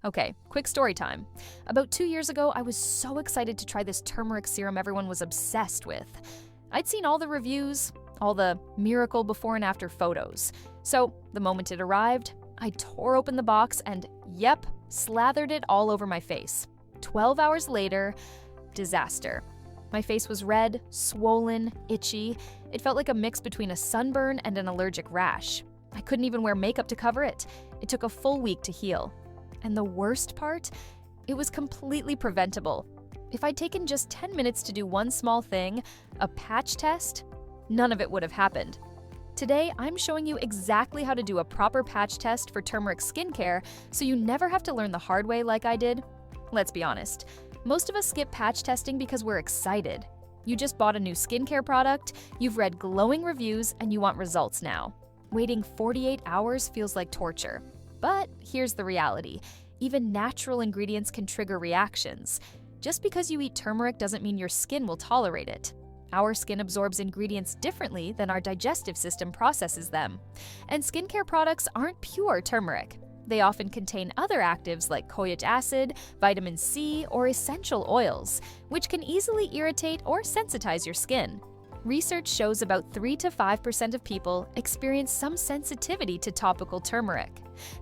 Okay, quick story time. About 2 years ago, I was so excited to try this turmeric serum everyone was obsessed with. I'd seen all the reviews, all the miracle before and after photos. So, the moment it arrived, I tore open the box and, yep, slathered it all over my face. 12 hours later, disaster. My face was red, swollen, itchy. It felt like a mix between a sunburn and an allergic rash. I couldn't even wear makeup to cover it. It took a full week to heal. And the worst part? It was completely preventable. If I'd taken just 10 minutes to do one small thing, a patch test, none of it would have happened. Today, I'm showing you exactly how to do a proper patch test for turmeric skincare so you never have to learn the hard way like I did. Let's be honest, most of us skip patch testing because we're excited. You just bought a new skincare product, you've read glowing reviews, and you want results now. Waiting 48 hours feels like torture. But here's the reality. Even natural ingredients can trigger reactions. Just because you eat turmeric doesn't mean your skin will tolerate it. Our skin absorbs ingredients differently than our digestive system processes them. And skincare products aren't pure turmeric. They often contain other actives like kojic acid, vitamin C, or essential oils, which can easily irritate or sensitize your skin. Research shows about 3 to 5% of people experience some sensitivity to topical turmeric.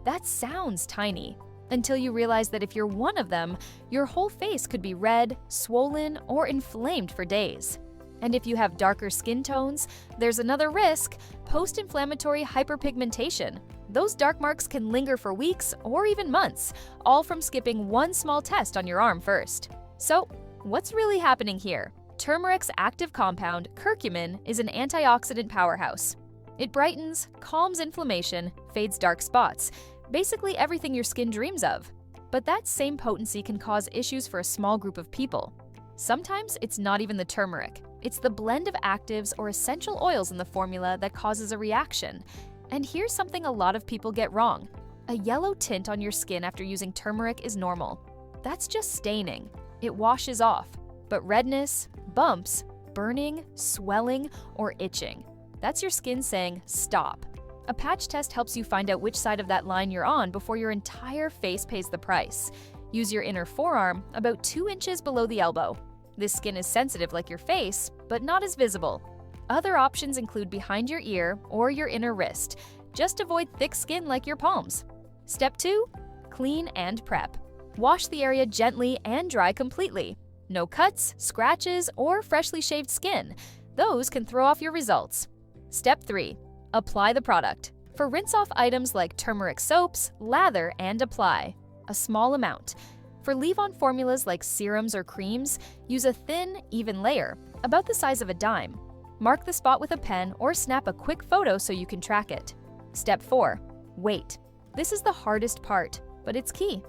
That sounds tiny, until you realize that if you're one of them, your whole face could be red, swollen, or inflamed for days. And if you have darker skin tones, there's another risk: post-inflammatory hyperpigmentation. Those dark marks can linger for weeks or even months, all from skipping one small test on your arm first. So, what's really happening here? Turmeric's active compound, curcumin, is an antioxidant powerhouse. It brightens, calms inflammation, fades dark spots, basically everything your skin dreams of. But that same potency can cause issues for a small group of people. Sometimes it's not even the turmeric. It's the blend of actives or essential oils in the formula that causes a reaction. And here's something a lot of people get wrong. A yellow tint on your skin after using turmeric is normal. That's just staining. It washes off. But redness, bumps, burning, swelling, or itching, that's your skin saying, stop. A patch test helps you find out which side of that line you're on before your entire face pays the price. Use your inner forearm, about 2 inches below the elbow. This skin is sensitive like your face, but not as visible. Other options include behind your ear or your inner wrist. Just avoid thick skin like your palms. Step 2, clean and prep. Wash the area gently and dry completely. No cuts, scratches, or freshly shaved skin. Those can throw off your results. Step 3, apply the product. For rinse-off items like turmeric soaps, lather and apply. A small amount. For leave-on formulas like serums or creams, use a thin, even layer, about the size of a dime. Mark the spot with a pen or snap a quick photo so you can track it. Step 4, wait. This is the hardest part, but it's key.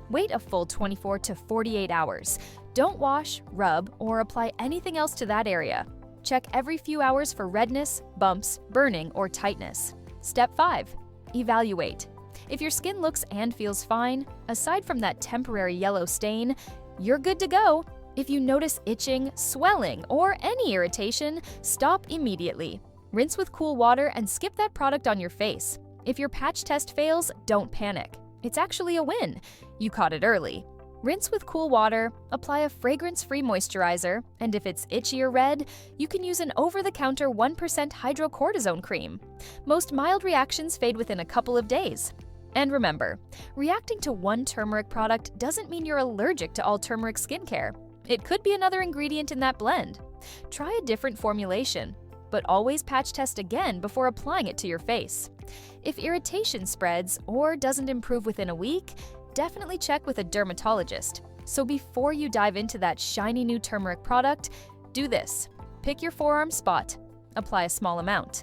Wait a full 24 to 48 hours. Don't wash, rub, or apply anything else to that area. Check every few hours for redness, bumps, burning, or tightness. Step 5, evaluate. If your skin looks and feels fine, aside from that temporary yellow stain, you're good to go. If you notice itching, swelling, or any irritation, stop immediately. Rinse with cool water and skip that product on your face. If your patch test fails, don't panic. It's actually a win. You caught it early. Rinse with cool water, apply a fragrance-free moisturizer, and if it's itchy or red, you can use an over-the-counter 1% hydrocortisone cream. Most mild reactions fade within a couple of days. And remember, reacting to one turmeric product doesn't mean you're allergic to all turmeric skincare. It could be another ingredient in that blend. Try a different formulation, but always patch test again before applying it to your face. If irritation spreads or doesn't improve within a week, definitely check with a dermatologist. So before you dive into that shiny new turmeric product, do this. Pick your forearm spot. Apply a small amount.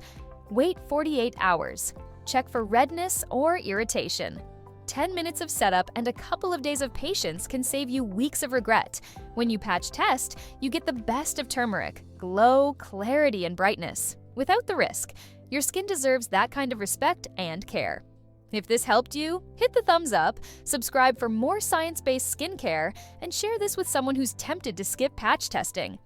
Wait 48 hours. Check for redness or irritation. 10 minutes of setup and a couple of days of patience can save you weeks of regret. When you patch test, you get the best of turmeric: glow, clarity, and brightness, without the risk. Your skin deserves that kind of respect and care. If this helped you, hit the thumbs up, subscribe for more science-based skincare, and share this with someone who's tempted to skip patch testing.